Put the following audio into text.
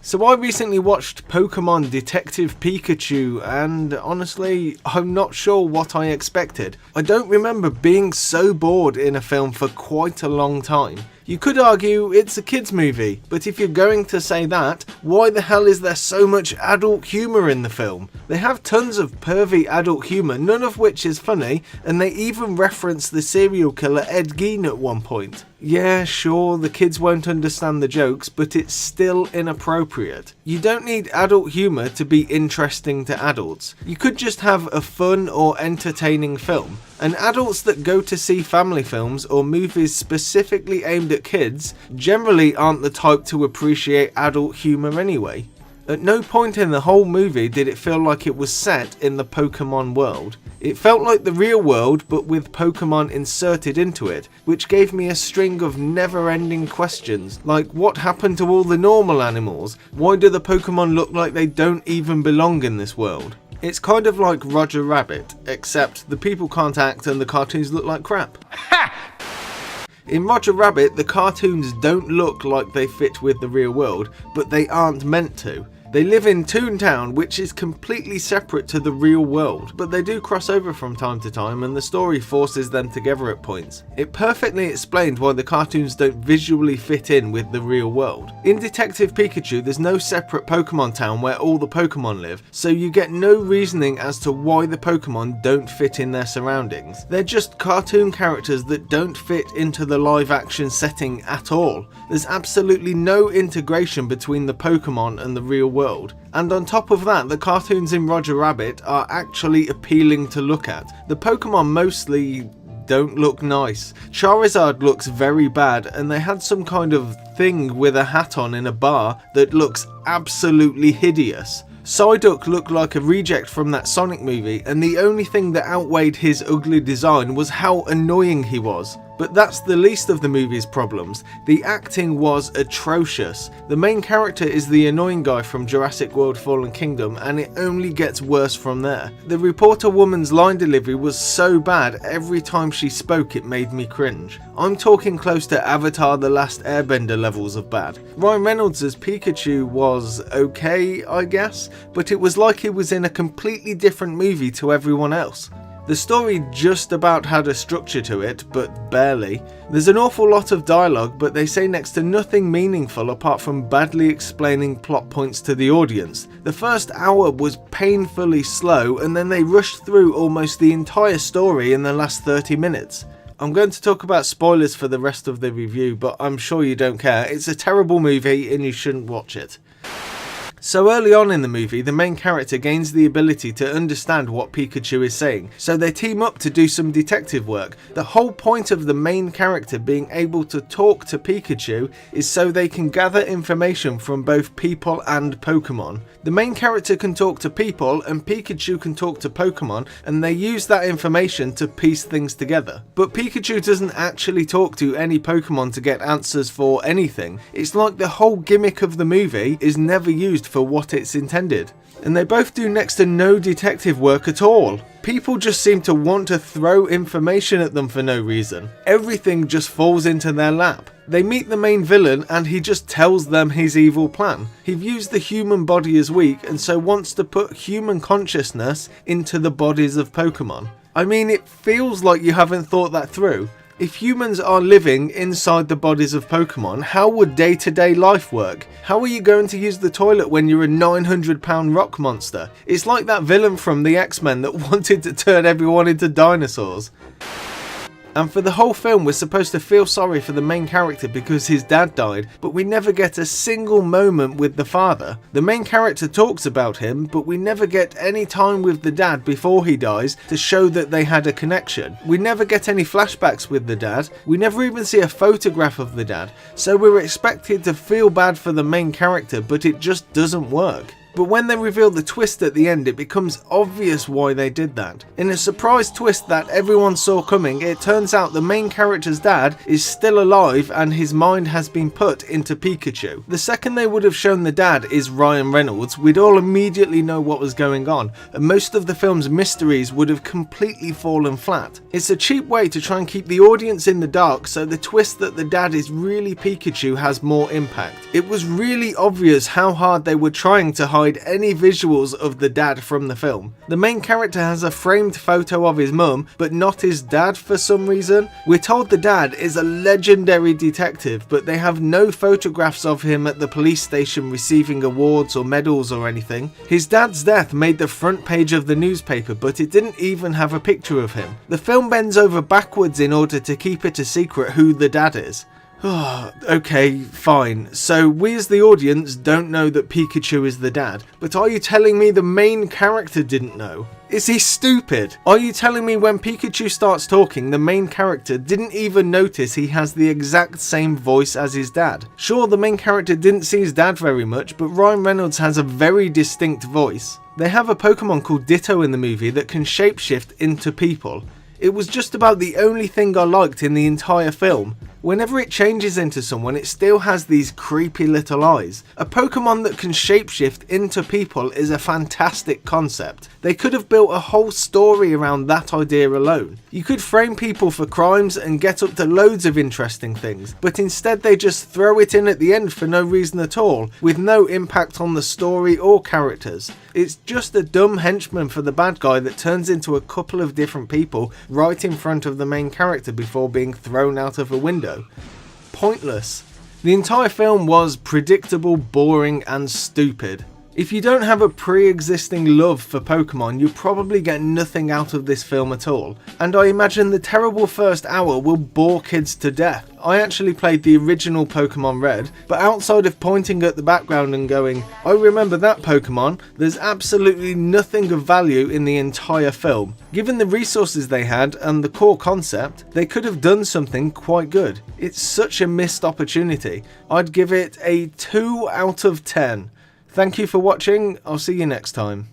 So I recently watched Pokemon Detective Pikachu, and honestly, I'm not sure what I expected. I don't remember being so bored in a film for quite a long time. You could argue it's a kids movie, but if you're going to say that, why the hell is there so much adult humour in the film? They have tons of pervy adult humour, none of which is funny, and they even reference the serial killer Ed Gein at one point. Yeah, sure, the kids won't understand the jokes, but it's still inappropriate. You don't need adult humour to be interesting to adults. You could just have a fun or entertaining film. And adults that go to see family films or movies specifically aimed at kids generally aren't the type to appreciate adult humour anyway. At no point in the whole movie did it feel like it was set in the Pokemon world. It felt like the real world but with Pokemon inserted into it, which gave me a string of never-ending questions, like what happened to all the normal animals? Why do the Pokemon look like they don't even belong in this world? It's kind of like Roger Rabbit, except the people can't act and the cartoons look like crap. In Roger Rabbit, the cartoons don't look like they fit with the real world, but they aren't meant to. They live in Toontown, which is completely separate to the real world, but they do cross over from time to time and the story forces them together at points. It perfectly explained why the cartoons don't visually fit in with the real world. In Detective Pikachu, there's no separate Pokemon town where all the Pokemon live, so you get no reasoning as to why the Pokemon don't fit in their surroundings. They're just cartoon characters that don't fit into the live action setting at all. There's absolutely no integration between the Pokemon and the real world. And on top of that, the cartoons in Roger Rabbit are actually appealing to look at. The Pokemon mostly don't look nice. Charizard looks very bad, and they had some kind of thing with a hat on in a bar that looks absolutely hideous. Psyduck looked like a reject from that Sonic movie, and the only thing that outweighed his ugly design was how annoying he was. But that's the least of the movie's problems. The acting was atrocious. The main character is the annoying guy from Jurassic World Fallen Kingdom, and it only gets worse from there. The reporter woman's line delivery was so bad, every time she spoke it made me cringe. I'm talking close to Avatar: The Last Airbender levels of bad. Ryan Reynolds as Pikachu was okay, I guess, but it was like he was in a completely different movie to everyone else. The story just about had a structure to it, but barely. There's an awful lot of dialogue, but they say next to nothing meaningful apart from badly explaining plot points to the audience. The first hour was painfully slow, and then they rushed through almost the entire story in the last 30 minutes. I'm going to talk about spoilers for the rest of the review, but I'm sure you don't care. It's a terrible movie and you shouldn't watch it. So early on in the movie, the main character gains the ability to understand what Pikachu is saying, so they team up to do some detective work. The whole point of the main character being able to talk to Pikachu is so they can gather information from both people and Pokemon. The main character can talk to people and Pikachu can talk to Pokemon, and they use that information to piece things together. But Pikachu doesn't actually talk to any Pokemon to get answers for anything. It's like the whole gimmick of the movie is never used for what it's intended. And they both do next to no detective work at all. People just seem to want to throw information at them for no reason. Everything just falls into their lap. They meet the main villain and he just tells them his evil plan. He views the human body as weak and so wants to put human consciousness into the bodies of Pokemon. I mean, it feels like you haven't thought that through. If humans are living inside the bodies of Pokemon, how would day-to-day life work? How are you going to use the toilet when you're a 900-pound rock monster? It's like that villain from the X-Men that wanted to turn everyone into dinosaurs. And for the whole film we're supposed to feel sorry for the main character because his dad died, but we never get a single moment with the father. The main character talks about him, but we never get any time with the dad before he dies to show that they had a connection. We never get any flashbacks with the dad, we never even see a photograph of the dad, so we're expected to feel bad for the main character, but it just doesn't work. But when they reveal the twist at the end, it becomes obvious why they did that. In a surprise twist that everyone saw coming, it turns out the main character's dad is still alive and his mind has been put into Pikachu. The second they would have shown the dad is Ryan Reynolds, we'd all immediately know what was going on, and most of the film's mysteries would have completely fallen flat. It's a cheap way to try and keep the audience in the dark, so the twist that the dad is really Pikachu has more impact. It was really obvious how hard they were trying to hide any visuals of the dad from the film. The main character has a framed photo of his mum, but not his dad for some reason. We're told the dad is a legendary detective, but they have no photographs of him at the police station receiving awards or medals or anything. His dad's death made the front page of the newspaper, but it didn't even have a picture of him. The film bends over backwards in order to keep it a secret who the dad is. Okay, fine. So we as the audience don't know that Pikachu is the dad, but are you telling me the main character didn't know? Is he stupid? Are you telling me when Pikachu starts talking, the main character didn't even notice he has the exact same voice as his dad? Sure, the main character didn't see his dad very much, but Ryan Reynolds has a very distinct voice. They have a Pokemon called Ditto in the movie that can shapeshift into people. It was just about the only thing I liked in the entire film. Whenever it changes into someone, it still has these creepy little eyes. A Pokemon that can shapeshift into people is a fantastic concept. They could have built a whole story around that idea alone. You could frame people for crimes and get up to loads of interesting things, but instead they just throw it in at the end for no reason at all, with no impact on the story or characters. It's just a dumb henchman for the bad guy that turns into a couple of different people right in front of the main character before being thrown out of a window. Pointless. The entire film was predictable, boring and stupid. If you don't have a pre-existing love for Pokemon, you probably get nothing out of this film at all, and I imagine the terrible first hour will bore kids to death. I actually played the original Pokemon Red, but outside of pointing at the background and going, I remember that Pokemon, there's absolutely nothing of value in the entire film. Given the resources they had and the core concept, they could have done something quite good. It's such a missed opportunity. I'd give it a 2 out of 10. Thank you for watching, I'll see you next time.